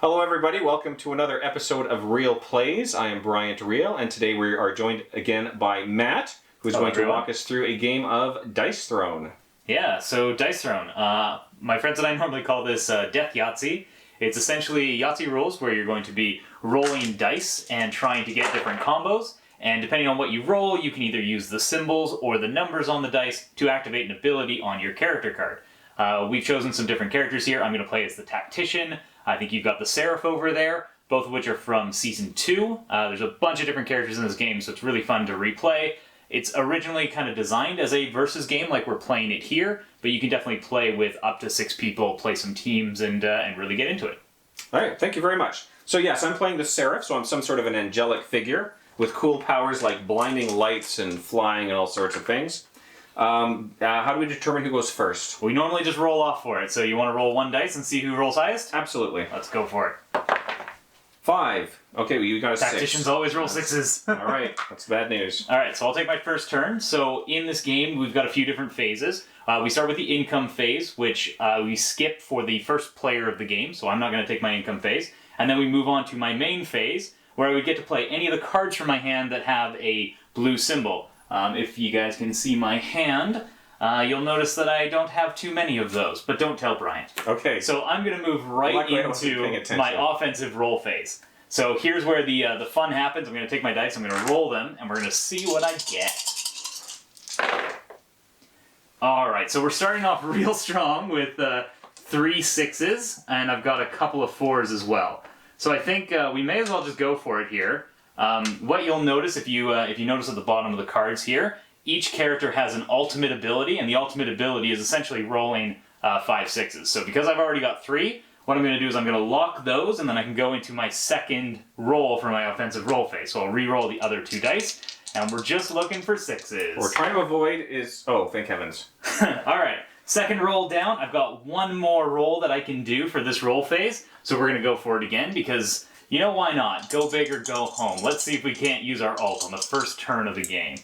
Hello everybody, welcome to another episode of Reil Plays. I am Bryant Reil, and today we are joined again by Matt, who's going to walk us through a game of Dice Throne. Yeah, so Dice Throne. My friends and I normally call this Death Yahtzee. It's essentially Yahtzee rules where you're going to be rolling dice and trying to get different combos. And depending on what you roll, you can either use the symbols or the numbers on the dice to activate an ability on your character card. We've chosen some different characters here. I'm going to play as the Tactician. I think you've got the Seraph over there, both of which are from Season 2. There's a bunch of different characters in this game, so it's really fun to replay. It's originally kind of designed as a versus game like we're playing it here, but you can definitely play with up to 6 people, play some teams, and really get into it. All right, thank you very much. So yes, I'm playing the Seraph, so I'm some sort of an angelic figure with cool powers like blinding lights and flying and all sorts of things. How do we determine who goes first? We normally just roll off for it, so you want to roll one dice and see who rolls highest? Absolutely. Let's go for it. 5. Okay, well, you got a 6. Tacticians always roll 6s. All right, that's bad news. All right, so I'll take my first turn. So in this game, we've got a few different phases. We start with the income phase, which we skip for the first player of the game, so I'm not going to take my income phase. And then we move on to my main phase, where I would get to play any of the cards from my hand that have a blue symbol. If you guys can see my hand, you'll notice that I don't have too many of those, but don't tell Bryant. Okay. So I'm going to move right into my offensive roll phase. So here's where the fun happens. I'm going to take my dice, I'm going to roll them, and we're going to see what I get. Alright, so we're starting off real strong with 3 6s, and I've got a couple of 4s as well. So I think we may as well just go for it here. What you'll notice if you notice at the bottom of the cards here, each character has an ultimate ability, and the ultimate ability is essentially rolling 5 6s. So because I've already got 3, what I'm going to do is I'm going to lock those, and then I can go into my second roll for my offensive roll phase. So I'll re-roll the other 2 dice, and we're just looking for 6s. What we're trying to avoid is... Oh, thank heavens. Alright, second roll down. I've got one more roll that I can do for this roll phase, so we're going to go for it again, because... You know, why not? Go big or go home. Let's see if we can't use our ult on the first turn of the game.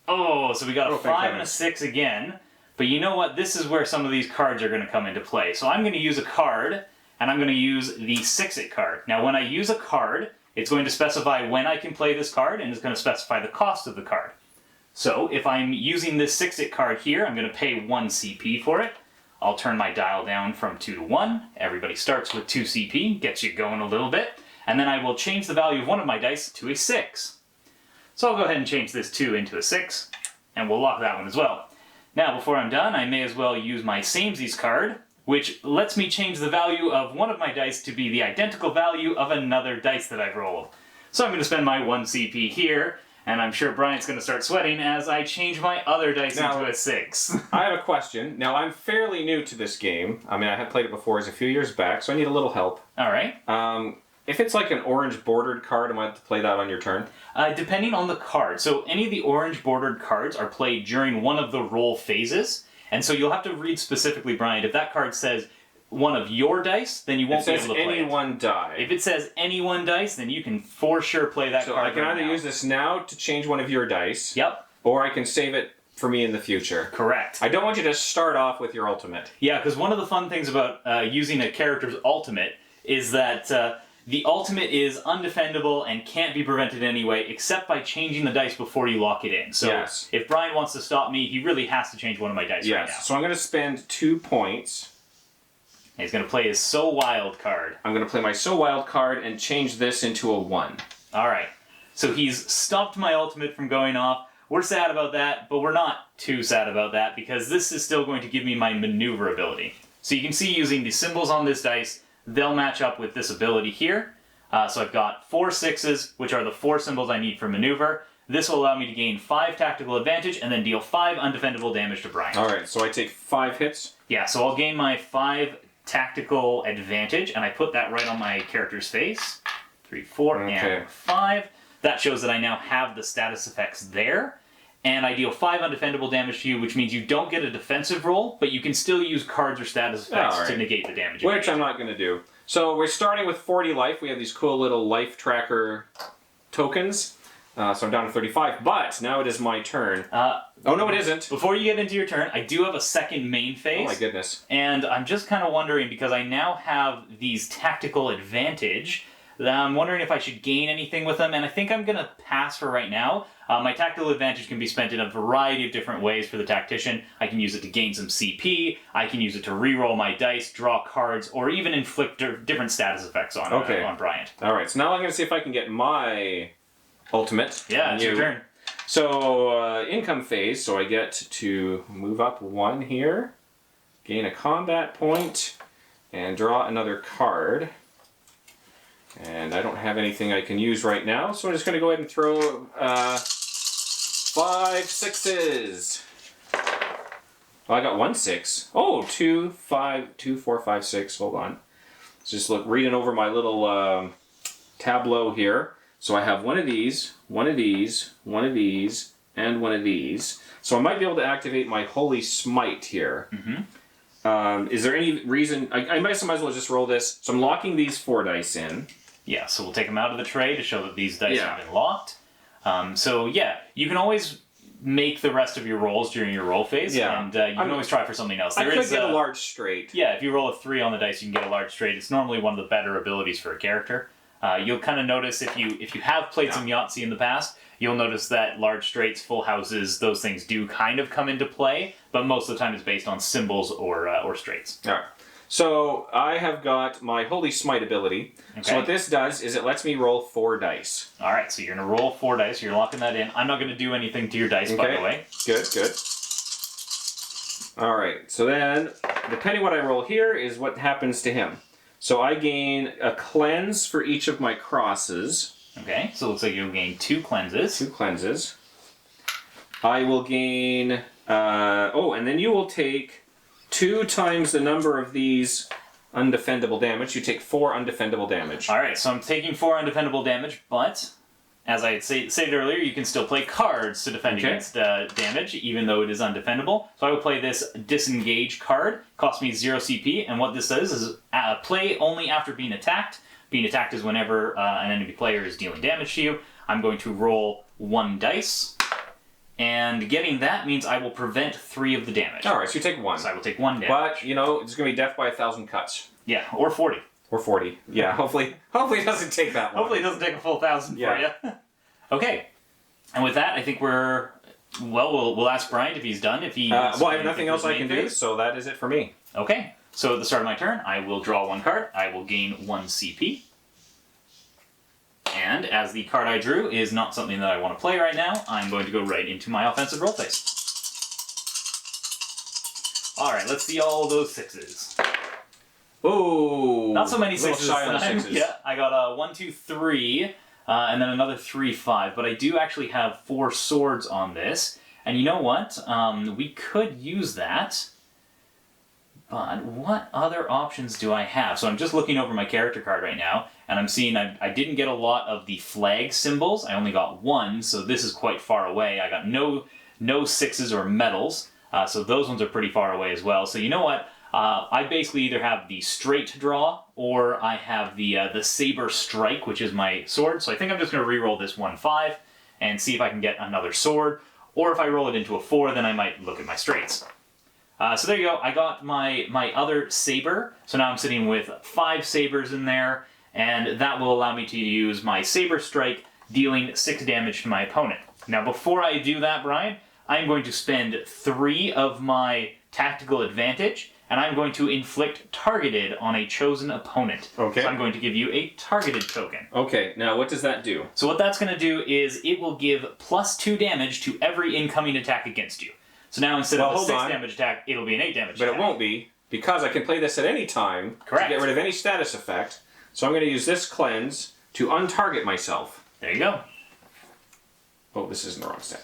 Oh, so we got a 5 and a 6 again. But you know what? This is where some of these cards are going to come into play. So I'm going to use a card, and I'm going to use the 6-it card. Now, when I use a card, it's going to specify when I can play this card, and it's going to specify the cost of the card. So if I'm using this 6-it card here, I'm going to pay 1 CP for it. I'll turn my dial down from 2 to 1. Everybody starts with 2 CP, gets you going a little bit. And then I will change the value of one of my dice to a 6. So I'll go ahead and change this 2 into a 6, and we'll lock that one as well. Now, before I'm done, I may as well use my Samesies card, which lets me change the value of one of my dice to be the identical value of another dice that I've rolled. So I'm going to spend my 1 CP here, and I'm sure Bryant's going to start sweating as I change my other dice into a 6. I have a question. Now, I'm fairly new to this game. I mean, I had played it before. It was a few years back, so I need a little help. Alright. If it's like an orange bordered card, am I to play that on your turn? Depending on the card. So any of the orange bordered cards are played during one of the roll phases, and so you'll have to read specifically, Bryant. If that card says one of your dice, then you won't be able to play it. It says any one die. If it says any one dice, then you can for sure play that card. So I can either use this now to change one of your dice. Yep. Or I can save it for me in the future. Correct. I don't want you to start off with your ultimate. Yeah, because one of the fun things about using a character's ultimate is that the ultimate is undefendable and can't be prevented anyway, except by changing the dice before you lock it in. So if Brian wants to stop me, he really has to change one of my dice right now. So I'm going to spend 2 points. And he's going to play his So Wild card. I'm going to play my So Wild card and change this into a 1. Alright. So he's stopped my ultimate from going off. We're sad about that, but we're not too sad about that, because this is still going to give me my maneuver ability. So you can see using the symbols on this dice, they'll match up with this ability here. So I've got 4 6s, which are the 4 symbols I need for maneuver. This will allow me to gain 5 tactical advantage and then deal 5 undefendable damage to Brian. Alright, so I take 5 hits? Yeah, so I'll gain my 5 tactical advantage, and I put that right on my character's face. 3, 4, and 5. That shows that I now have the status effects there. And I deal 5 undefendable damage to you, which means you don't get a defensive roll, but you can still use cards or status effects to negate the damage. Which I'm not going to do. So we're starting with 40 life. We have these cool little life tracker tokens. So I'm down to 35, but now it is my turn. Oh, no, it isn't. Before you get into your turn, I do have a second main phase. Oh, my goodness. And I'm just kind of wondering, because I now have these tactical advantage, that I'm wondering if I should gain anything with them, and I think I'm going to pass for right now. My tactical advantage can be spent in a variety of different ways for the tactician. I can use it to gain some CP, I can use it to reroll my dice, draw cards, or even inflict different status effects on Bryant. Alright, so now I'm going to see if I can get my ultimate. Yeah, it's your turn. So, income phase, so I get to move up 1 here, gain a combat point, and draw another card. And I don't have anything I can use right now, so I'm just going to go ahead and throw 5 6s. Oh, I got 1 6. Oh, 2, 5, 2, 4, 5, 6. Hold on. Just reading over my little tableau here. So I have one of these, one of these, one of these, and one of these. So I might be able to activate my Holy Smite here. Is there any reason... I might as well just roll this. So I'm locking these 4 dice in. Yeah, so we'll take them out of the tray to show that these dice have been locked. So yeah, you can always make the rest of your rolls during your roll phase, and you can always try for something else. I could get a large straight. Yeah, if you roll a 3 on the dice, you can get a large straight. It's normally one of the better abilities for a character. You'll kind of notice if you have played some Yahtzee in the past, you'll notice that large straights, full houses, those things do kind of come into play, but most of the time it's based on symbols or straights. All right. So I have got my Holy Smite ability. Okay. So what this does is it lets me roll 4 dice. All right, so you're going to roll 4 dice. You're locking that in. I'm not going to do anything to your dice, by the way. Good, good. All right, so then, depending what I roll here is what happens to him. So I gain a cleanse for each of my crosses. Okay, so it looks like you'll gain 2 cleanses. 2 cleanses. I will gain... and then you will take 2 times the number of these undefendable damage. You take 4 undefendable damage. Alright, so I'm taking 4 undefendable damage, but as I had stated earlier, you can still play cards to defend against damage, even though it is undefendable. So I will play this Disengage card. Costs me 0 CP, and what this does is play only after being attacked. Being attacked is whenever an enemy player is dealing damage to you. I'm going to roll 1 dice. And getting that means I will prevent 3 of the damage. Alright, so you take 1. So I will take 1 damage. But, it's going to be death by 1,000 cuts. Yeah, or 40. Or 40. Yeah, hopefully it doesn't take that long. Hopefully it doesn't take a full 1,000 for you. Okay. And with that, I think we'll ask Bryant if he's done. If he I have nothing else I can do, so that is it for me. Okay. So at the start of my turn, I will draw 1 card. I will gain 1 CP. And as the card I drew is not something that I want to play right now, I'm going to go right into my offensive roll phase. Alright, let's see all those 6s. Oh, not so many 6s this time. 6s. Yeah, I got a 1, 2, 3, and then another 3, 5. But I do actually have 4 swords on this. And you know what? We could use that. But what other options do I have? So I'm just looking over my character card right now, and I'm seeing I didn't get a lot of the flag symbols. I only got 1, so this is quite far away. I got no 6s or medals, so those ones are pretty far away as well. So you know what? I basically either have the straight draw, or I have the saber strike, which is my sword. So I think I'm just going to re-roll this 1, 5, and see if I can get another sword. Or if I roll it into a 4, then I might look at my straights. So there you go, I got my other saber, so now I'm sitting with 5 sabers in there, and that will allow me to use my saber strike, dealing 6 damage to my opponent. Now before I do that, Brian, I'm going to spend 3 of my tactical advantage, and I'm going to inflict targeted on a chosen opponent. Okay. So I'm going to give you a targeted token. Okay, now what does that do? So what that's going to do is it will give +2 damage to every incoming attack against you. So now instead of a 6 damage attack, it'll be an 8 damage attack. But it won't be, because I can play this at any time to get rid of any status effect. So I'm going to use this cleanse to untarget myself. There you go. Oh, this isn't the wrong stack.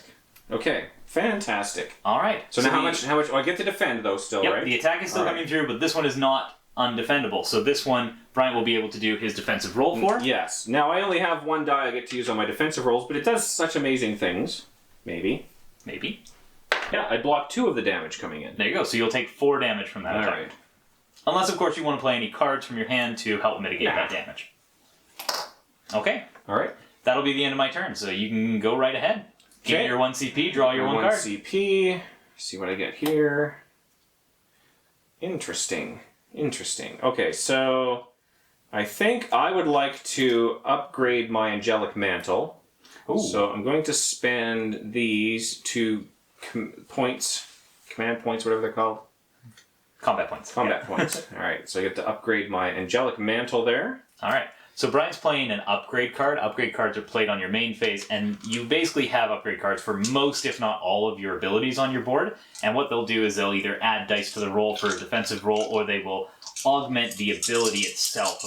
Okay, fantastic. All right. So now how much? Oh, I get to defend though still, yep, right? The attack is still coming through, but this one is not undefendable. So this one, Bryant will be able to do his defensive roll for. Yes. Now I only have 1 die I get to use on my defensive rolls, but it does such amazing things. Maybe. Yeah, I blocked 2 of the damage coming in. There you go. So you'll take 4 damage from that attack. Alright. Unless, of course, you want to play any cards from your hand to help mitigate that damage. Okay. Alright. that'll be the end of my turn. So you can go right ahead. Gain Okay. your 1 CP, draw your 1 card. CP. See what I get here. Interesting. Okay, so I think I would like to upgrade my Angelic Mantle. Ooh. So I'm going to spend these 2 points, command points, whatever they're called. Combat points. Combat points. All right, so I get to upgrade my Angelic Mantle there. All right. So Brian's playing an upgrade card. Upgrade cards are played on your main phase, and you basically have upgrade cards for most, if not all, of your abilities on your board. And what they'll do is they'll either add dice to the roll for a defensive roll, or they will augment the ability itself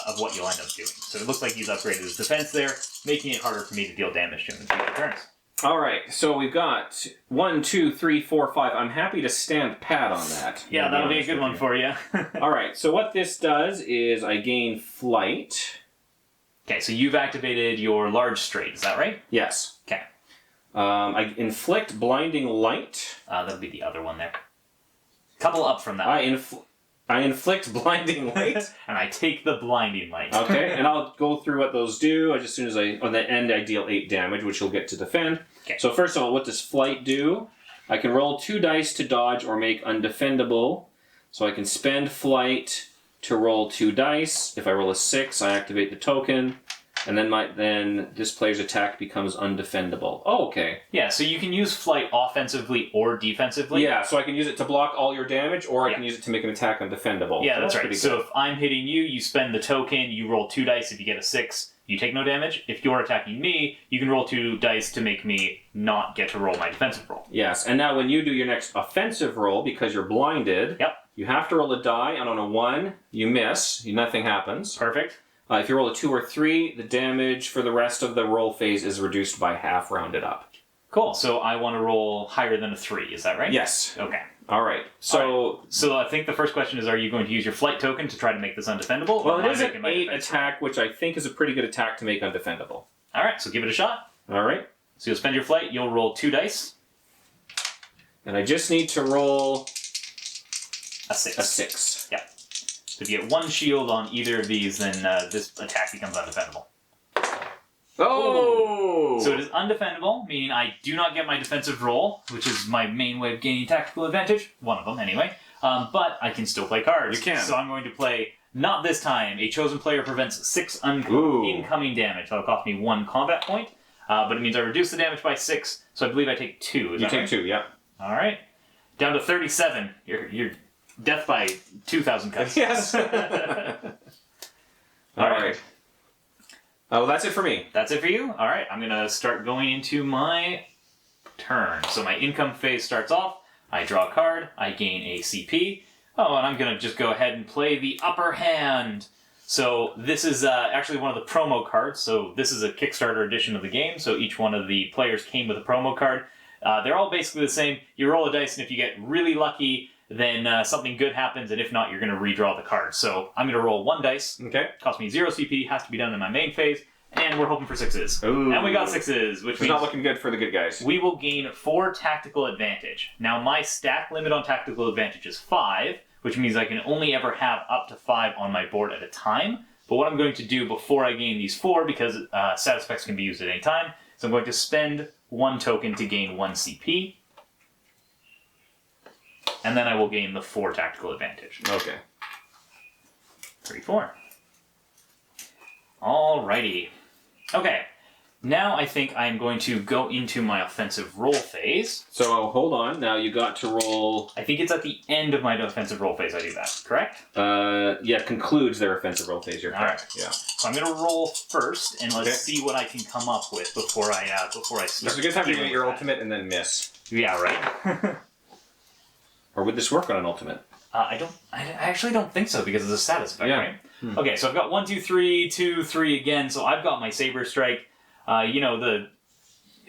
of what you'll end up doing. So it looks like he's upgraded his defense there, making it harder for me to deal damage to him in future turns. All right, so we've got 1, 2, 3, 4, 5. I'm happy to stand pat on that. Yeah, that'll be a good one for you. All right, so what this does is I gain flight. Okay, so you've activated your large straight, is that right? Yes. Okay. I inflict blinding light. That'll be the other one there. Couple up from that. I inflict blinding light. And I take the blinding light. Okay, and I'll go through what those do. As soon as on the end, I deal 8 damage, which you'll get to defend. Okay. So first of all, what does flight do? I can roll 2 dice to dodge or make undefendable. So I can spend flight to roll 2 dice. If I roll a 6, I activate the token. And then this player's attack becomes undefendable. Oh, okay. Yeah, so you can use flight offensively or defensively. Yeah, so I can use it to block all your damage, or I can use it to make an attack undefendable. Yeah, So that's right. pretty So good. if I'm hitting you, you spend the token, you roll 2 dice. If you get a 6, you take no damage. If you're attacking me, you can roll 2 dice to make me not get to roll my defensive roll. Yes, and now when you do your next offensive roll, because you're blinded, Yep. you have to roll a die, and on a 1, you miss. Nothing happens. Perfect. If you roll a 2 or 3, the damage for the rest of the roll phase is reduced by half, rounded up. Cool. So I want to roll higher than a 3, is that right? Yes. Okay. All right. So, So I think the first question is, are you going to use your flight token to try to make this undefendable? well, or it am I is an making my 8 defense attack, which I think is a pretty good attack to make undefendable. All right, so give it a shot. All right. So you'll spend your flight, you'll roll 2 dice. And I just need to roll A 6. a 6. Yeah. So if you get 1 shield on either of these, then this attack becomes undefendable. Oh! So it is undefendable, meaning I do not get my defensive roll, which is my main way of gaining tactical advantage. One of them, anyway. But I can still play cards. You can. So I'm going to play, not this time, a chosen player prevents 6 Ooh. incoming damage. That'll cost me 1 combat point. But it means I reduce the damage by 6, so I believe I take 2. Is You that take right? 2, yeah. All right. Down to 37. You're death by 2,000 cuts. Yes. All right. Oh, that's it for me. That's it for you? All right, I'm going to start going into my turn. So my income phase starts off. I draw a card. I gain a CP. Oh, and I'm going to just go ahead and play the upper hand. So this is actually one of the promo cards. So this is a Kickstarter edition of the game. So each one of the players came with a promo card. They're all basically the same. You roll a dice, and if you get really lucky, then something good happens, and if not, you're going to redraw the card. So I'm going to roll 1 dice. Okay. Cost me 0 CP, has to be done in my main phase, and we're hoping for 6s. Ooh. And we got 6s, which It's means not looking good for the good guys. we will gain 4 tactical advantage. Now, my stack limit on tactical advantage is 5, which means I can only ever have up to 5 on my board at a time. But what I'm going to do before I gain these 4, because status effects can be used at any time, is I'm going to spend 1 token to gain 1 CP. And then I will gain the 4 tactical advantage. Okay. 3, 4. Alrighty. Okay. Now I think I'm going to go into my offensive roll phase. So hold on. Now you got to roll. I think it's at the end of my offensive roll phase I do that, correct? Yeah, concludes their offensive roll phase. You're correct. Alright. Yeah. So I'm going to roll first, and let's Okay. see what I can come up with before I start. This is a good time to dealing get your with that. ultimate and then miss. Yeah, right. Or would this work on an ultimate? I actually don't think so because it's a status effect, Yeah. right? Okay, so I've got 1, 2, 3, 2, 3 again. So I've got my Saber Strike.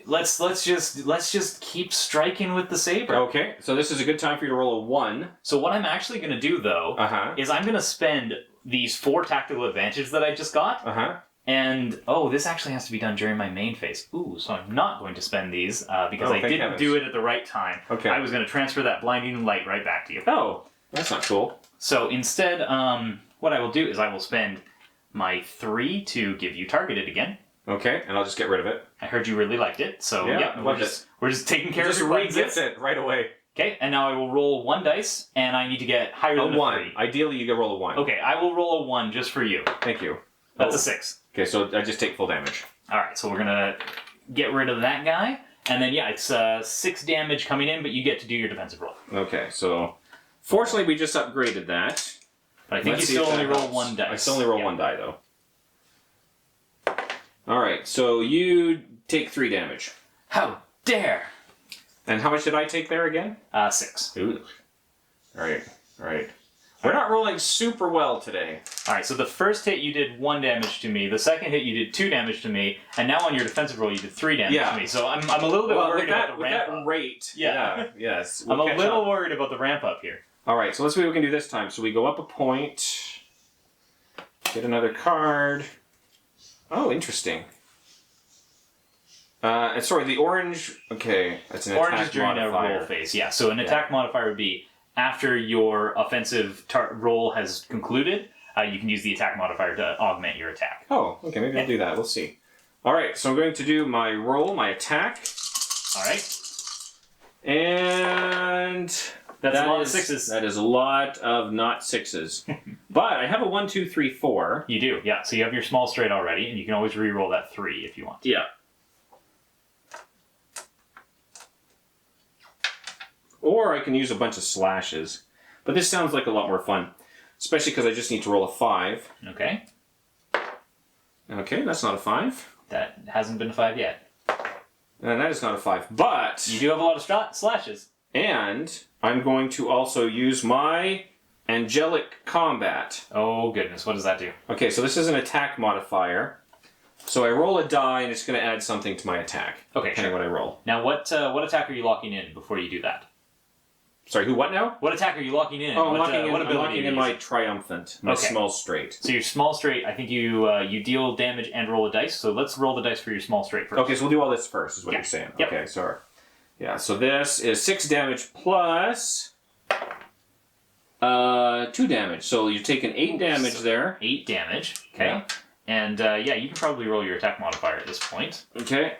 Let's just keep striking with the saber. Okay. So this is a good time for you to roll a 1. So what I'm actually going to do though is I'm going to spend these 4 tactical advantages that I just got. And, this actually has to be done during my main phase. Ooh, so I'm not going to spend these because I thank didn't heavens. do it at the right time. Okay. I was going to transfer that blinding light right back to you. Oh, that's not cool. So instead, what I will do is I will spend my 3 to give you targeted again. Okay, and I'll just get rid of it. I heard you really liked it, so Yeah, we're just taking care of Just your buttons. re-gift it right away. Okay, and now I will roll 1 dice, and I need to get higher than A 1. 3. Ideally, you get roll a 1. Okay, I will roll a 1 just for you. Thank you. That's a 6. Okay, so I just take full damage. Alright, so we're gonna get rid of that guy, and then it's 6 damage coming in, but you get to do your defensive roll. Okay, so fortunately we just upgraded that. But I think you still only roll 1 dice. I still only roll 1 die though. Alright, so you take 3 damage. How dare! And how much did I take there again? 6. Ooh. Alright. We're not rolling super well today. Alright, so the first hit you did 1 damage to me, the second hit you did 2 damage to me, and now on your defensive roll you did 3 damage to me. So I'm a little bit worried about the ramp up. Rate. Yes. I'm a little worried about the ramp up here. Alright, so let's see what we can do this time. So we go up a point, get another card. Oh, interesting. And sorry, the orange. Okay, that's an Orange attack is during modifier. a roll phase, yeah. So an attack modifier would be after your offensive roll has concluded, you can use the attack modifier to augment your attack. Oh, okay, maybe I'll do that. We'll see. Alright, so I'm going to do my roll, my attack. Alright. And That's a lot of 6s. That is a lot of not 6s. But I have a 1, 2, 3, 4. You do, yeah. So you have your small straight already, and you can always re-roll that 3 if you want. Yeah. Or I can use a bunch of slashes. But this sounds like a lot more fun. Especially because I just need to roll a 5. Okay. Okay, that's not a 5. That hasn't been a 5 yet. And that is not a 5. But... You do have a lot of slashes. And I'm going to also use my Angelic Combat. Oh goodness, what does that do? Okay, so this is an attack modifier. So I roll a die and it's going to add something to my attack. Okay, depending sure. what I roll. Now what attack are you locking in before you do that? Sorry, who what now? What attack are you locking in? Oh, I'm what locking in my Triumphant, my small straight. So your small straight, I think you deal damage and roll a dice, so let's roll the dice for your small straight first. Okay, so we'll do all this first, is what you're saying. Yep. Okay, sorry. Yeah, so this is 6 damage plus 2 damage. So you're taking 8 damage there. 8 damage, okay. Yeah. And you can probably roll your attack modifier at this point. Okay.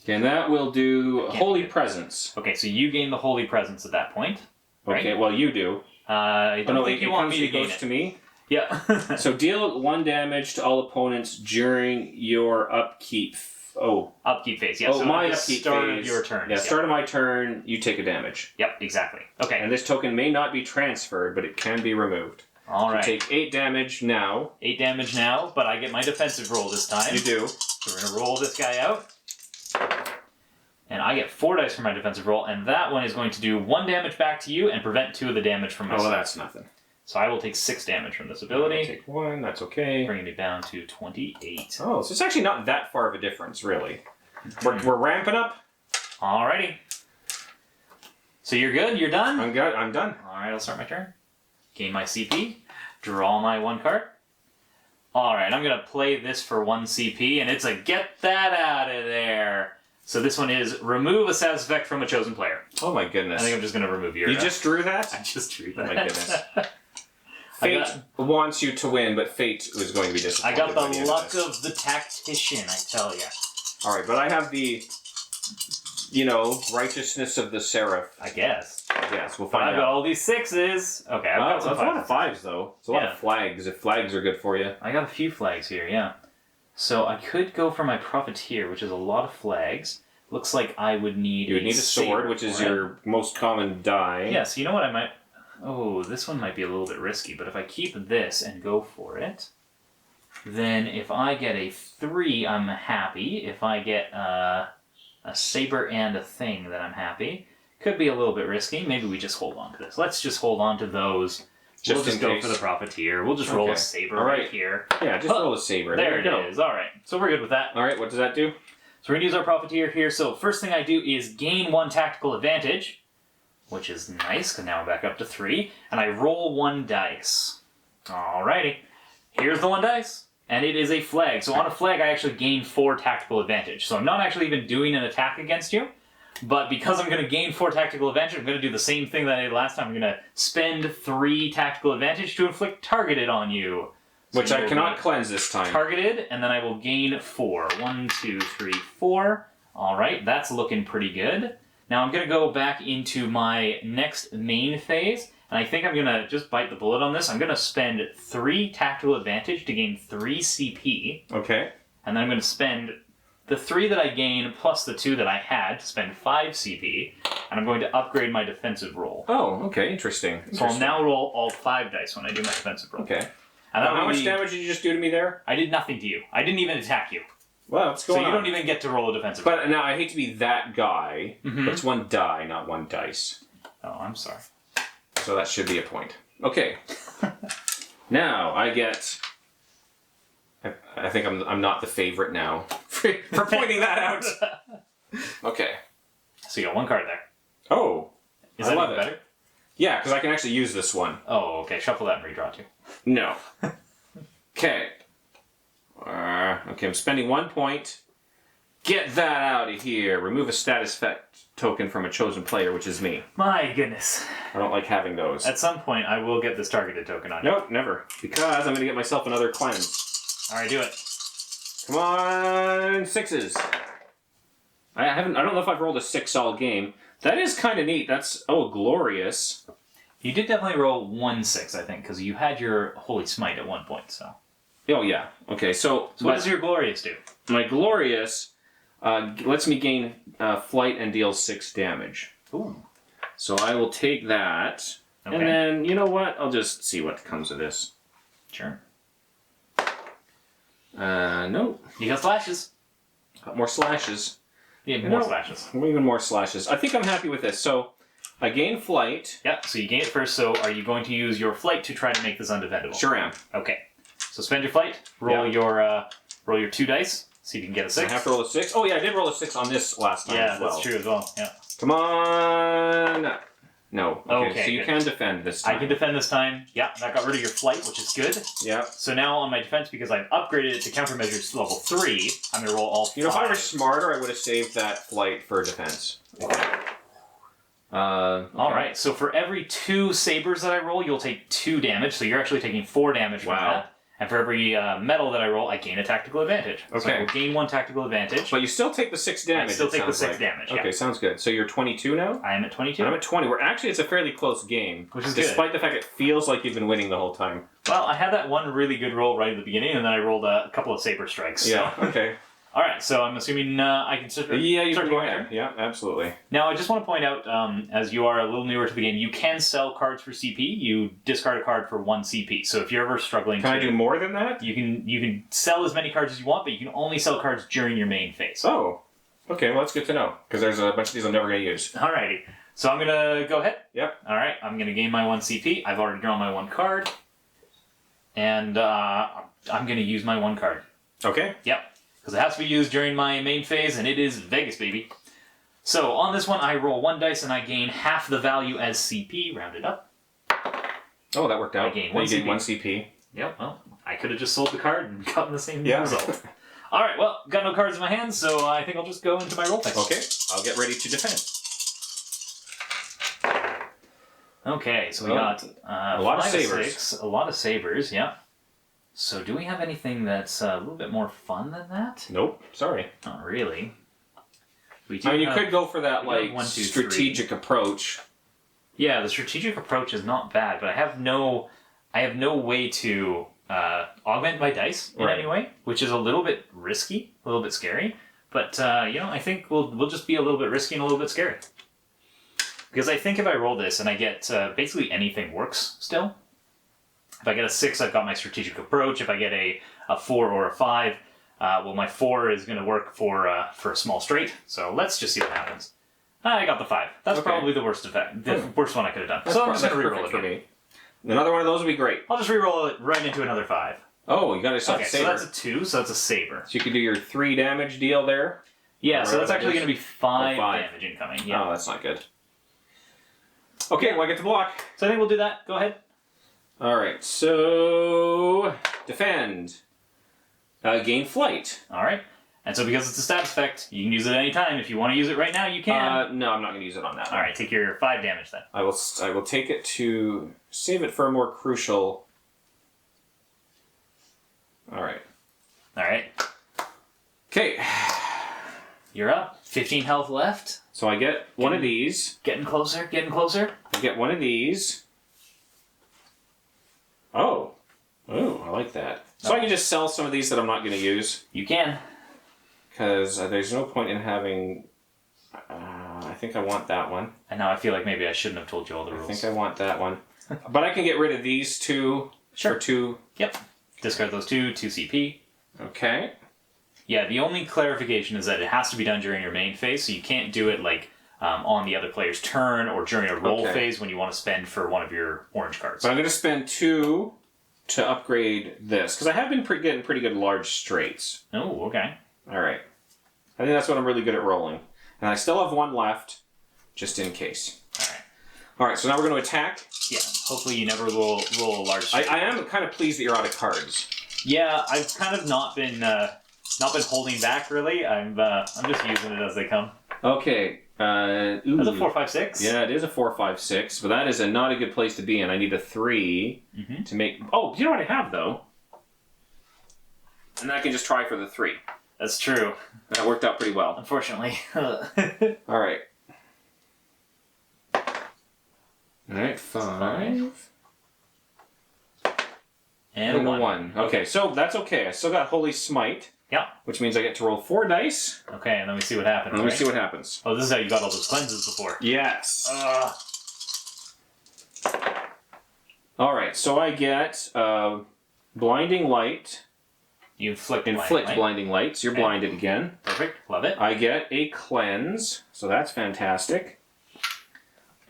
Okay, and that will do Holy Presence. Okay, so you gain the Holy Presence at that point. Right? Okay, well you do. I don't think you want me to gain goes it. to me. Yeah. So deal 1 damage to all opponents during your upkeep. Upkeep phase, yeah. So my at the upkeep start phase. of your turn. Yeah, start of my turn, you take a damage. Yep, exactly. Okay. And this token may not be transferred, but it can be removed. All right. You take 8 damage now. 8 damage now, but I get my defensive roll this time. You do. So we're going to roll this guy out. And I get 4 dice for my defensive roll, and that one is going to do 1 damage back to you and prevent 2 of the damage from myself. Oh, well, that's nothing. So I will take 6 damage from this ability. I'll take 1, that's okay. Bringing me down to 28. Oh, so it's actually not that far of a difference, really. We're ramping up. Alrighty. So you're good? You're done? I'm good. I'm done. Alright, I'll start my turn. Gain my CP. Draw my 1 card. Alright, I'm going to play this for 1 CP, and it's a get that out of there. So this one is remove a status effect from a chosen player. Oh my goodness. I think I'm just going to remove your... You just drew that? I just drew Oh that. my goodness. Fate wants you to win, but fate was going to be disappointed. I got by the end luck this. of the tactician, I tell ya. Alright, but I have the, righteousness of the seraph. I guess. Yes, we'll But find I've got out. all these 6s. Okay, I've got some That's a lot of 5s. 5s, though. It's a lot of flags, if flags are good for you. I got a few flags here, yeah. So I could go for my Profiteer, which is a lot of flags. Looks like I would need You would need a sword, saber which is for it. your most common die. Yeah, so you know what I might... Oh, this one might be a little bit risky, but if I keep this and go for it, then if I get a 3, I'm happy. If I get a saber and a thing, then I'm happy. Could be a little bit risky. Maybe we just hold on to this. Let's just hold on to those. We'll just go for the Profiteer. We'll just roll a saber right here. Yeah, just roll a saber. There you go. it is. All right. So we're good with that. All right, what does that do? So we're going to use our Profiteer here. So first thing I do is gain 1 tactical advantage, which is nice, because now I'm back up to 3. And I roll 1 dice. Alrighty. Here's the 1 dice. And it is a flag. So on a flag, I actually gain 4 tactical advantage. So I'm not actually even doing an attack against you. But because I'm going to gain 4 tactical advantage, I'm going to do the same thing that I did last time. I'm going to spend 3 tactical advantage to inflict targeted on you. Which you I will cannot be cleanse this time. targeted, and then I will gain 4. 1, 2, 3, 4. All right, that's looking pretty good. Now I'm going to go back into my next main phase, and I think I'm going to just bite the bullet on this. I'm going to spend 3 tactical advantage to gain 3 CP. Okay. And then I'm going to spend the 3 that I gain plus the 2 that I had to spend 5 CP, and I'm going to upgrade my defensive roll. Oh, okay, interesting. So I'll now roll all 5 dice when I do my defensive roll. Okay. And How much damage did you just do to me there? I did nothing to you. I didn't even attack you. Well, what's going on? So you don't even get to roll a defensive roll. But now, I hate to be that guy, but it's 1 die, not 1 dice. Oh, I'm sorry. So that should be a point. Okay. Now, I get... I think I'm not the favorite now for pointing that out. Okay. So you got 1 card there. Oh, Is I that love even it. better? Yeah, because I can actually use this one. Oh, okay. Shuffle that and redraw 2. No. Okay. Okay, I'm spending 1 point. Get that out of here. Remove a status effect token from a chosen player, which is me. My goodness. I don't like having those. At some point, I will get this targeted token on you. Nope, never. Because I'm going to get myself another cleanse. Alright, do it. Come on, 6s. I don't know if I've rolled a 6 all game. That is kind of neat. That's, glorious. You did definitely roll 1 6, I think, because you had your Holy Smite at one point, so. Oh, yeah. Okay, so what does your Glorious do? My Glorious lets me gain flight and deals 6 damage. Ooh. So I will take that. Okay. And then, you know what? I'll just see what comes of this. Sure. No. You got slashes. Got more slashes. Yeah, more slashes. Even more slashes. I think I'm happy with this. So I gain flight. Yep, so you gain it first, so are you going to use your flight to try to make this undefendable? Sure am. Okay. So spend your flight, roll your 2 dice, see if you can get a 6. I have to roll a 6? Oh yeah, I did roll a 6 on this last time as well. That's true as well, yeah. Come on! No. Okay, so you good. can defend this time. I can defend this time. Yeah, that got rid of your flight, which is good. Yeah. So now on my defense, because I've upgraded it to countermeasures level 3, I'm going to roll all 5. You know, if I were smarter, I would have saved that flight for defense. Okay. Alright, so for every 2 sabers that I roll, you'll take 2 damage, so you're actually taking 4 damage from that. And for every metal that I roll, I gain a tactical advantage. Okay. So I will gain 1 tactical advantage. But you still take the 6 damage. I still take the 6 like. damage, Okay, yeah. sounds good. So you're 22 now? I am at 22. And I'm at 20. Actually, it's a fairly close game. Which is despite the fact it feels like you've been winning the whole time. Well, I had that one really good roll right at the beginning, and then I rolled a couple of saber strikes. Yeah, so. okay. Alright, so I'm assuming I can start Yeah, you can go going ahead. there. Yeah, absolutely. Now, I just want to point out, as you are a little newer to the game, you can sell cards for CP. You discard a card for 1 CP. So if you're ever struggling Can I do more than that? You can sell as many cards as you want, but you can only sell cards during your main phase. Oh. Okay, well, that's good to know. Because there's a bunch of these I'm never going to use. Alrighty. So I'm going to go ahead. Yep. Alright, I'm going to gain my 1 CP. I've already drawn my 1 card. And I'm going to use my 1 card. Okay. Yep. Because it has to be used during my main phase, and it is Vegas, baby. So on this one, I roll 1 dice, and I gain half the value as CP, rounded up. Oh, that worked out. I gained Well, 1 you gained CP. 1 CP. Yep, well, I could have just sold the card and gotten the same Yeah. result. Alright, well, got no cards in my hand, so I think I'll just go into my roll phase. Okay, I'll get ready to defend. Okay, so we got a lot of 5 sabers. 6, a lot of sabers, yeah. So do we have anything that's a little bit more fun than that? Nope, sorry. Not really. We do I mean, you have- could go for that, we have like, 1, 2, 3. strategic approach. Yeah, the strategic approach is not bad, but I have no way to augment my dice in Right. any way, which is a little bit risky, a little bit scary. But I think we'll just be a little bit risky and a little bit scary. Because I think if I roll this and I get basically anything works still. If I get a 6, I've got my strategic approach. If I get a 4 or a 5, well, my 4 is going to work for a small straight. So let's just see what happens. I got the 5. That's Okay. probably the worst effect. The worst one I could have done. That's So I'm just going to that's reroll perfect it for again. me. Another one of those would be great. I'll just reroll it right into another 5. Oh, you got yourself Okay, a so saber. that's a 2, so that's a saber. So you could do your 3 damage deal there. Yeah, Or so that's whatever actually it going to is. be 5 Or 5. damage incoming. Yeah. Oh, that's not good. Okay, well, I get to block. So I think we'll do that. Go ahead. Alright, so... Defend. Gain flight. Alright. And so because it's a status effect, you can use it any time. If you want to use it right now, you can. No, I'm not going to use it on that one. Alright, take your 5 damage then. I will take it to... Save it for a more crucial... All right. All right. Okay. You're up. 15 health left. So I get one of these. Getting closer, getting closer. I get one of these. Oh. Oh, I like that. So I can just sell some of these that I'm not going to use. You can. Because there's no point in having... I think I want that one. And now I feel like maybe I shouldn't have told you all the rules. I think I want that one. But I can get rid of these two for 2. Yep. Discard those 2 CP. Okay. Yeah, the only clarification is that it has to be done during your main phase, so you can't do it like on the other player's turn or during a roll phase when you want to spend for one of your orange cards. But I'm going to spend 2 to upgrade this, because I have been getting pretty good large straights. Oh, okay. All right. I think that's what I'm really good at rolling. And I still have 1 left, just in case. All right. All right, so now we're going to attack. Yeah, hopefully you never roll a large straight. I am kind of pleased that you're out of cards. Yeah, I've kind of not been holding back, really. I'm just using it as they come. Okay. That's a 4, 5, 6. Yeah, it is a 4, 5, 6, but that is not a good place to be in. I need a 3 to make... Oh, you know what I have, though? And I can just try for the 3. That's true. That worked out pretty well. Unfortunately. All right. All right, 5. And a 1. Okay, so that's okay. I still got Holy Smite. Yeah. Which means I get to roll 4 dice. Okay, and then we see what happens. Let me see what happens. Oh, this is how you got all those cleanses before. Yes. All right, so I get Blinding Light. You inflict Blinding Light. So you're blinded again. Perfect. Love it. I get a Cleanse, so that's fantastic.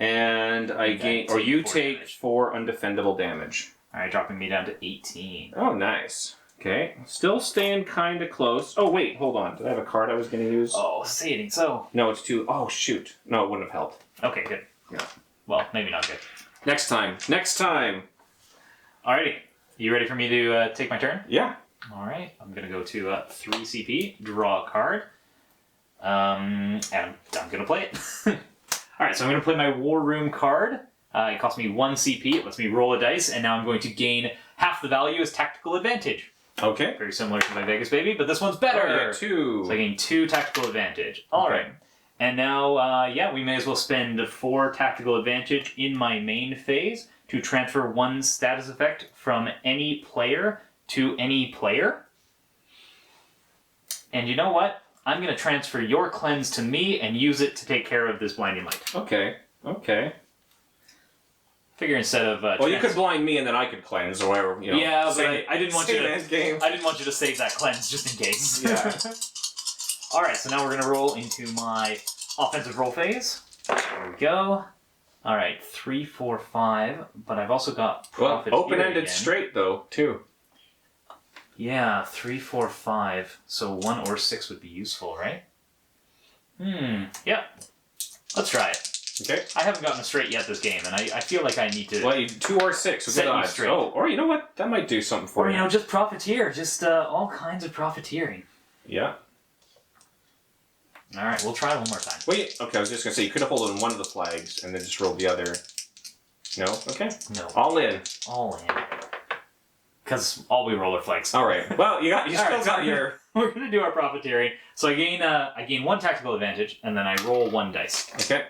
And I gain, or you take damage. 4 undefendable damage. All right, dropping me down to 18. Oh, nice. Okay, still staying kind of close. Oh, wait, hold on. Did I have a card I was going to use? Oh, saving so. No, it's 2. Oh, shoot. No, it wouldn't have helped. Okay, good. Yeah. Well, maybe not good. Next time. Next time. Alrighty. You ready for me to take my turn? Yeah. All right. I'm going to go to 3 CP, draw a card, and I'm going to play it. All right, so I'm going to play my War Room card. It costs me 1 CP. It lets me roll a dice, and now I'm going to gain half the value as tactical advantage. Okay. Very similar to my Vegas baby, but this one's better. Oh, yeah, 2. So I gain 2 tactical advantage. All right. And now, we may as well spend 4 tactical advantage in my main phase to transfer 1 status effect from any player to any player. And you know what? I'm going to transfer your cleanse to me and use it to take care of this blinding light. Okay. Okay. Figure instead of well, you could blind me and then I could cleanse, or whatever. You know, yeah, but I didn't want you to. Game. I didn't want you to save that cleanse just in case. Yeah. All right, so now we're gonna roll into my offensive roll phase. There we go. All right, 3, 4, 5. But I've also got profiteer open-ended again. straight though too. Yeah, 3, 4, 5. So 1 or 6 would be useful, right? Yeah. Let's try it. Okay. I haven't gotten a straight yet this game, and I feel like I need to... Well, 2 or 6. Set Good you odds. straight. Oh, or you know what? That might do something for Or, you. you know, just profiteer. Just all kinds of profiteering. Yeah. All right, we'll try one more time. Wait. Okay, I was just gonna say you could have holded one of the flags and then just rolled the other. No. Okay. No. All in. All in. Because all we roll are flags. All right. Well, you still right, got so your. We're gonna do our profiteering. So I gain 1 tactical advantage, and then I roll 1 dice. Okay.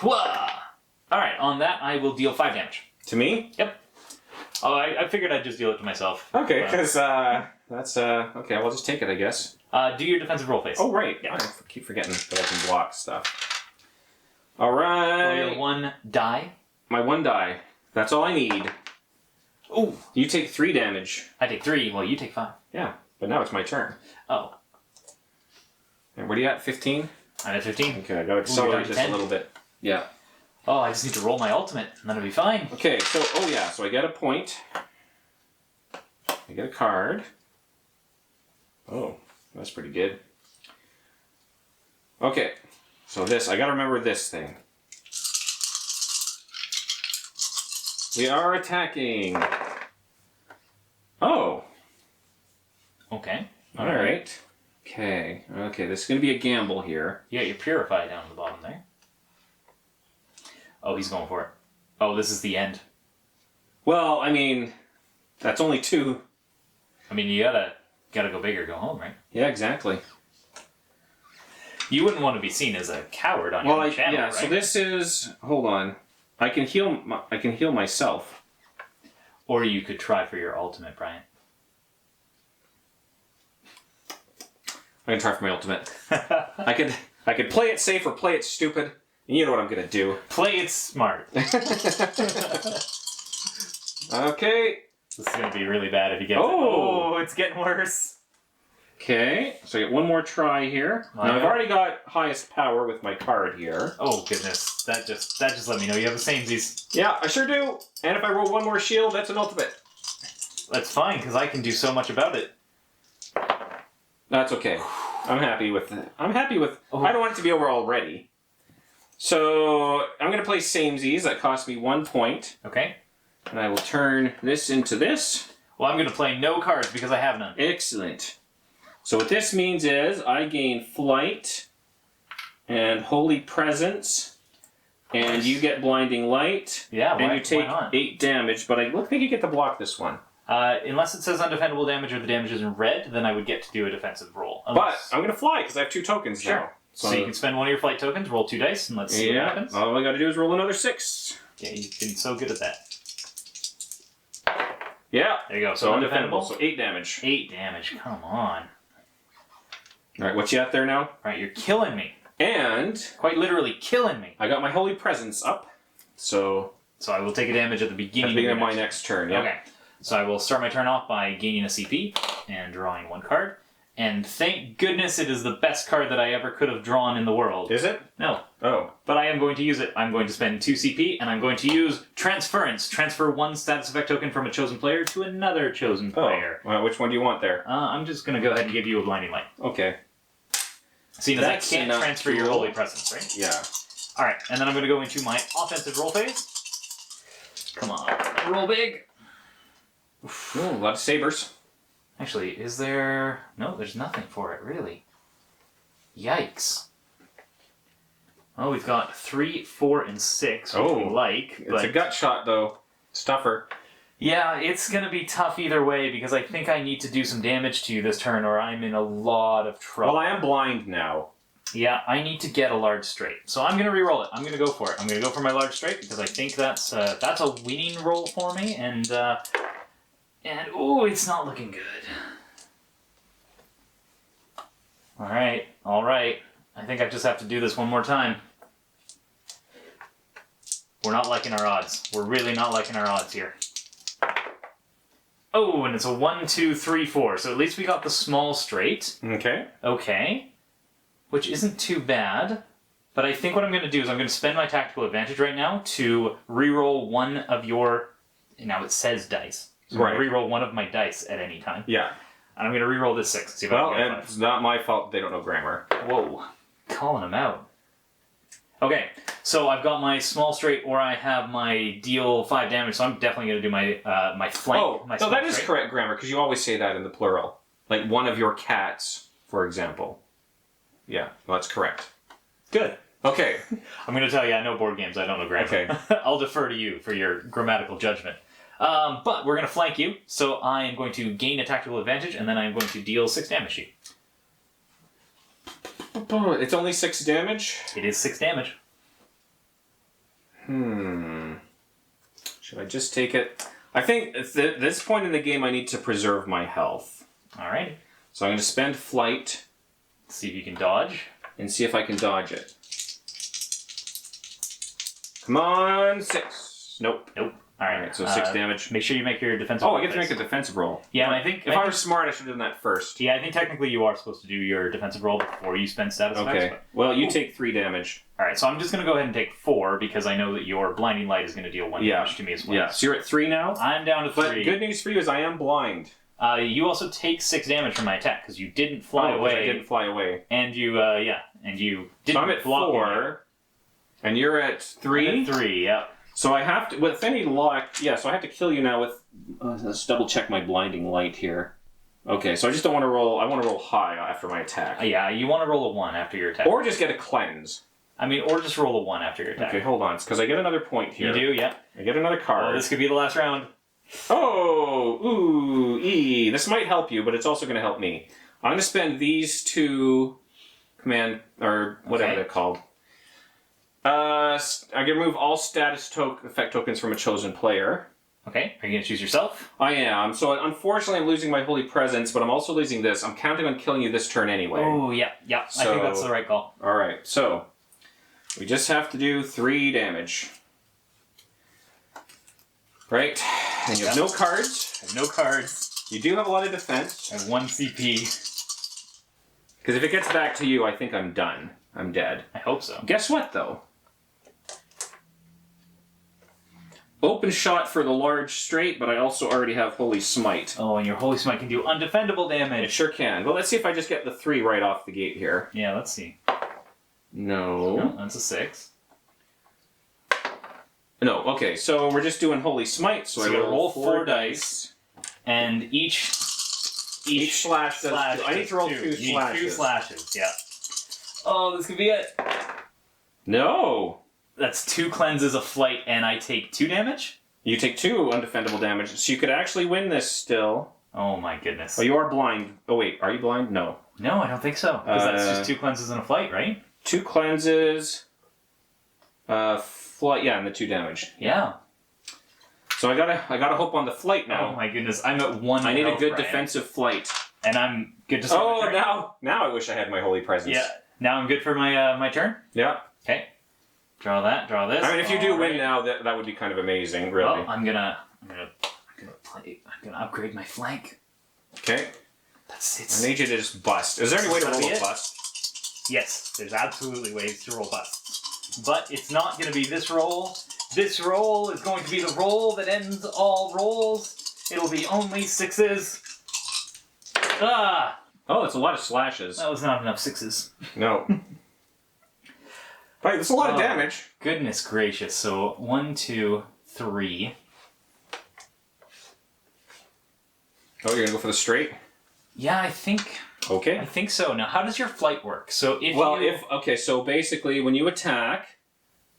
Whoa! All right, on that I will deal 5 damage. To me? Yep. Oh, I figured I'd just deal it to myself. Okay, because that's okay. I'll just take it, I guess. Do your defensive roll phase. Oh right. Yeah. I keep forgetting that I can block stuff. All right. Roll your 1 die. My 1 die. That's all I need. Ooh. You take 3 damage. I take 3. Well, you take 5. Yeah, but now it's my turn. Oh. And what are you at? 15? I'm at 15. Okay, I gotta accelerate to this 10. a little bit. Yeah. Oh, I just need to roll my ultimate, and then it'll be fine. Okay, so so I get a point. I get a card. Oh, that's pretty good. Okay, so I gotta remember this thing. We are attacking. Oh. Okay. All right. Okay. Okay, this is gonna be a gamble here. You got your Purify down at the bottom there. Oh, he's going for it. Oh, this is the end. Well, I mean, That's only 2. I mean, you gotta go big or go home, right? Yeah, exactly. You wouldn't want to be seen as a coward on your channel, yeah. right? So this is. Hold on. I can heal myself. Or you could try for your ultimate, Bryant. I can try for my ultimate. I could play it safe or play it stupid. And you know what I'm gonna do. Play it smart. Okay. This is gonna be really bad if you get. Oh, it's getting worse. Okay, so I get one more try here. Now I've already got highest power with my card here. Oh goodness, that just let me know you have the samesies. Yeah, I sure do. And if I roll one more shield, that's an ultimate. That's fine because I can do so much about it. That's okay. I'm happy with it. I don't want it to be over already. So I'm going to play samesies. That cost me 1 point. Okay. And I will turn this into this. Well, I'm going to play no cards because I have none. Excellent. So what this means is I gain flight and holy presence, and you get blinding light. Yeah, and you take why not? 8 damage. But I don't think you get to block this one. Unless it says undefendable damage or the damage is in red, then I would get to do a defensive roll. But I'm going to fly because I have 2 tokens now. So you can spend one of your flight tokens, roll 2 dice, and let's see what happens. All I got to do is roll another 6. Yeah, you've been so good at that. Yeah. There you go. So undefendable. So 8 damage. 8 damage. Come on. All right, what you at there now? All right, you're killing me. And Quite literally killing me. I got my holy presence up. So I will take a damage at the beginning of my next turn. Yeah. Okay. So I will start my turn off by gaining a CP and drawing 1 card. And thank goodness it is the best card that I ever could have drawn in the world. Is it? No. Oh. But I am going to use it. I'm going to spend 2 CP, and I'm going to use Transference. Transfer 1 status effect token from a chosen player to another chosen player. Well, which one do you want there? I'm just going to go ahead and give you a Blinding Light. Okay. Seeing as I That's can't enough transfer to your roll. Holy Presence, right? Yeah. Alright, and then I'm going to go into my offensive roll phase. Come on. Roll big. Ooh, a lot of sabers. Actually, is there... No, there's nothing for it, really. Yikes. Well, we've got 3, 4, and 6, which we like. It's a gut shot, though. It's tougher. Yeah, it's going to be tough either way, because I think I need to do some damage to you this turn, or I'm in a lot of trouble. Well, I am blind now. Yeah, I need to get a large straight. So I'm going to re-roll it. I'm going to go for it. I'm going to go for my large straight, because I think that's a winning roll for me, and ooh, it's not looking good. Alright. I think I just have to do this one more time. We're not liking our odds. We're really not liking our odds here. Oh, and it's a 1, 2, 3, 4. So at least we got the small straight. Okay. Okay. Which isn't too bad. But I think what I'm going to do is I'm going to spend my tactical advantage right now to re-roll one of your... Now it says dice. So I'm going to re-roll one of my dice at any time. Yeah. And I'm going to re-roll this 6. See if I can get it's not my fault they don't know grammar. Whoa. Calling them out. Okay, so I've got my small straight, or I have my deal 5 damage, so I'm definitely going to do my my flank. Oh, my no, that is straight. correct grammar, because you always say that in the plural. Like one of your cats, for example. Yeah, well, that's correct. Good. Okay. I'm going to tell you, I know board games, I don't know grammar. Okay. I'll defer to you for your grammatical judgment. But we're going to flank you, so I am going to gain a tactical advantage, and then I'm going to deal 6 damage to you. It's only 6 damage? It is 6 damage. Should I just take it? I think at this point in the game I need to preserve my health. Alright. So I'm going to spend flight. See if you can dodge. And see if I can dodge it. Come on, 6. Nope. Alright, so 6 damage. Make sure you make your defensive Oh, roll. I get to make a defensive roll. Yeah, and I think... If I were smart, I should have done that first. Yeah, I think technically you are supposed to do your defensive roll before you spend status effects. Okay. Well, you take 3 damage. Alright, so I'm just going to go ahead and take 4 because I know that your blinding light is going to deal 1 damage to me as well. Yeah, so you're at 3 now? I'm down to 3. But good news for you is I am blind. You also take 6 damage from my attack because you didn't fly away. I didn't fly away. And you didn't So I'm at block 4, and you're at 3? I'm at 3, yeah. So I have to, with any luck, so I have to kill you now with, let's double check my blinding light here. Okay, so I just don't want to roll, I want to roll high after my attack. Yeah, you want to roll a 1 after your attack. Or just get a cleanse. Or just roll a 1 after your attack. Okay, hold on, it's because I get another point here. You do, yeah. I get another card. Well, this could be the last round. Oh, ooh, E. This might help you, but it's also going to help me. I'm going to spend these two command, or whatever they're called. I'm going to remove all status effect tokens from a chosen player. Okay, are you going to choose yourself? I am. So unfortunately, I'm losing my Holy Presence, but I'm also losing this. I'm counting on killing you this turn anyway. Oh, yeah. I think that's the right call. All right, so we just have to do 3 damage. Right? And you have no cards. I have no cards. You do have a lot of defense. I have 1 CP. Because if it gets back to you, I think I'm done. I'm dead. I hope so. Guess what, though? Open shot for the large straight, but I also already have Holy Smite. Oh, and your Holy Smite can do undefendable It damage. sure can. Well, let's see if I just get the 3 right off the gate here. Yeah, let's see. No. That's a 6. No, okay, so we're just doing Holy Smite, so I you roll 4 dice. And each slash does slash I need to roll does 2 You slashes. need 2 slashes, yeah. Oh, this could be it. No! That's 2 cleanses of flight, and I take 2 damage? You take 2 undefendable damage, so you could actually win this still. Oh my goodness. Oh, you are blind. Oh wait, are you blind? No. No, I don't think so. Because that's just 2 cleanses and a flight, right? 2 cleanses, flight, yeah, and the 2 damage. Yeah. So I gotta hope on the flight now. Oh my goodness, I'm at 1 I need a health, good Brian. defensive flight. And I'm good to start my Oh, turn. now I wish I had my Holy Presence. Yeah. Now I'm good for my turn? Yeah. Okay. Draw that, draw this. I mean, if you do All win right. now, that would be kind of amazing, really. Well, I'm gonna upgrade my flank. Okay. That's it. I need you to just bust. Is there any way to That'll roll be a it? bust? Yes, there's absolutely ways to roll busts. But it's not going to be this roll. This roll is going to be the roll that ends all rolls. It'll be only 6s. Ah! Oh, it's a lot of slashes. That was not enough 6s. No. Right, that's a lot of Oh. damage. Goodness gracious. So 1, 2, 3. Oh, you're gonna go for the straight? Yeah, I think Okay. so. Now, how does your flight work? So so basically when you attack,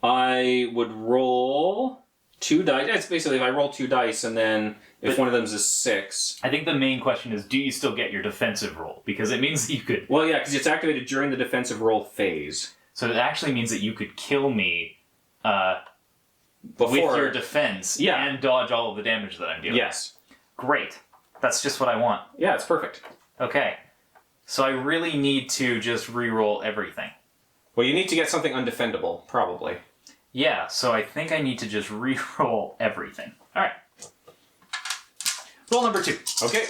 I would roll 2 dice. It's basically if I roll 2 dice and then if one of them is a 6. I think the main question is, do you still get your defensive roll? Because it means that you could... Well, yeah, because it's activated during the defensive roll phase. So it actually means that you could kill me Before, with your defense Yeah. and dodge all of the damage that I'm dealing. Yes. Great. That's just what I want. Yeah, it's perfect. Okay. So I really need to just re-roll everything. Well, you need to get something undefendable, probably. Yeah, so I think I need to just re-roll everything. Alright. Roll number 2. Okay.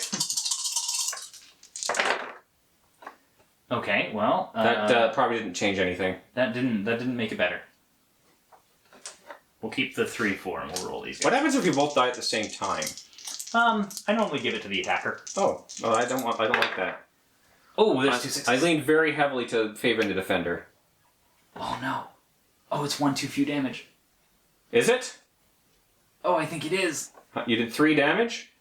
Okay, well... That probably didn't change anything. That didn't make it better. We'll keep the 3, 4, and we'll roll these guys. What happens if you both die at the same time? I normally give it to the attacker. Oh, well, I don't like that. Oh, there's 2 6s. I leaned very heavily to favoring the defender. Oh no. Oh, it's 1 too few damage. Is it? Oh, I think it is. You did 3 damage?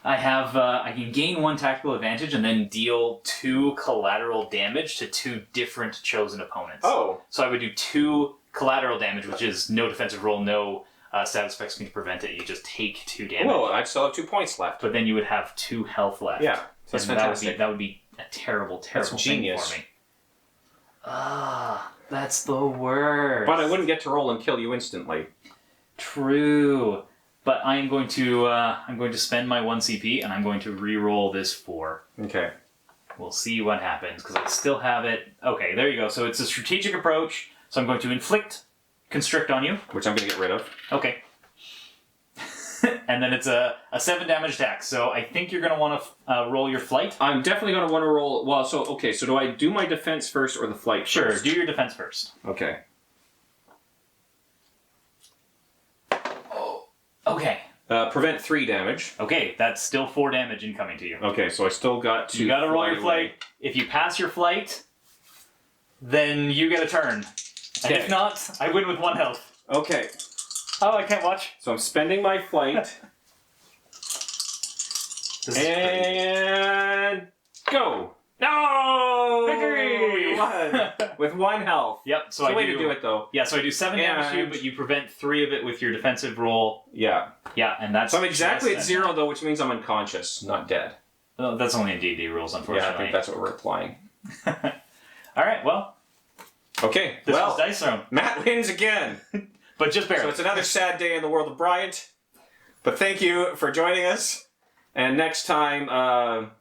I have, I can gain 1 tactical advantage and then deal 2 collateral damage to 2 different chosen opponents. Oh. So I would do 2 collateral damage, which is no defensive roll, no status effects can prevent it. You just take 2 damage. Well, I still have 2 points left. But then you would have 2 health left. Yeah, that's and fantastic. That would be a terrible, terrible That's thing genius. for me. That's the worst. But I wouldn't get to roll and kill you instantly. True. But I'm going to spend my 1 CP and I'm going to re-roll this 4. Okay. We'll see what happens because I still have it. Okay, there you go. So it's a strategic approach. So I'm going to inflict constrict on you. Which I'm going to get rid of. Okay. And then it's a 7 damage attack. So I think you're going to want to roll your flight. I'm definitely going to want to roll... Well, so do I do my defense first or the flight Sure, first? do your defense first. Okay. Okay. Prevent 3 damage. Okay, that's still 4 damage incoming to you. Okay, so I still got to... You gotta roll your fly away. flight. If you pass your flight, then you get a turn. And Okay. if not, I win with 1 health. Okay. Oh, I can't watch. So I'm spending my flight. This is crazy. And... Go! No! Victory! You won! with 1 health. Yep. So It's I a way do, to do it, though. Yeah, so I do 7 damage to you, And- but you prevent 3 of it with your defensive roll. Yeah. Yeah, and that's... So I'm exactly at just 0, though, which means I'm unconscious, not dead. Oh, that's only in D&D rules, Yeah, unfortunately. I think that's what we're applying. Alright, well, Okay, this well, was Dice Throne. Matt wins again. But just barely. So it's another sad day in the world of Bryant. But thank you for joining us. And next time, I'm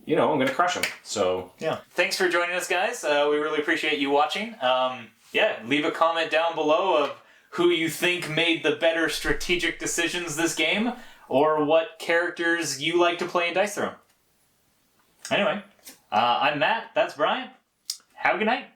going to crush him. So, Yeah. Thanks for joining us, guys. We really appreciate you watching. Leave a comment down below of who you think made the better strategic decisions this game, or what characters you like to play in Dice Throne. Anyway, I'm Matt. That's Brian. Have a good night.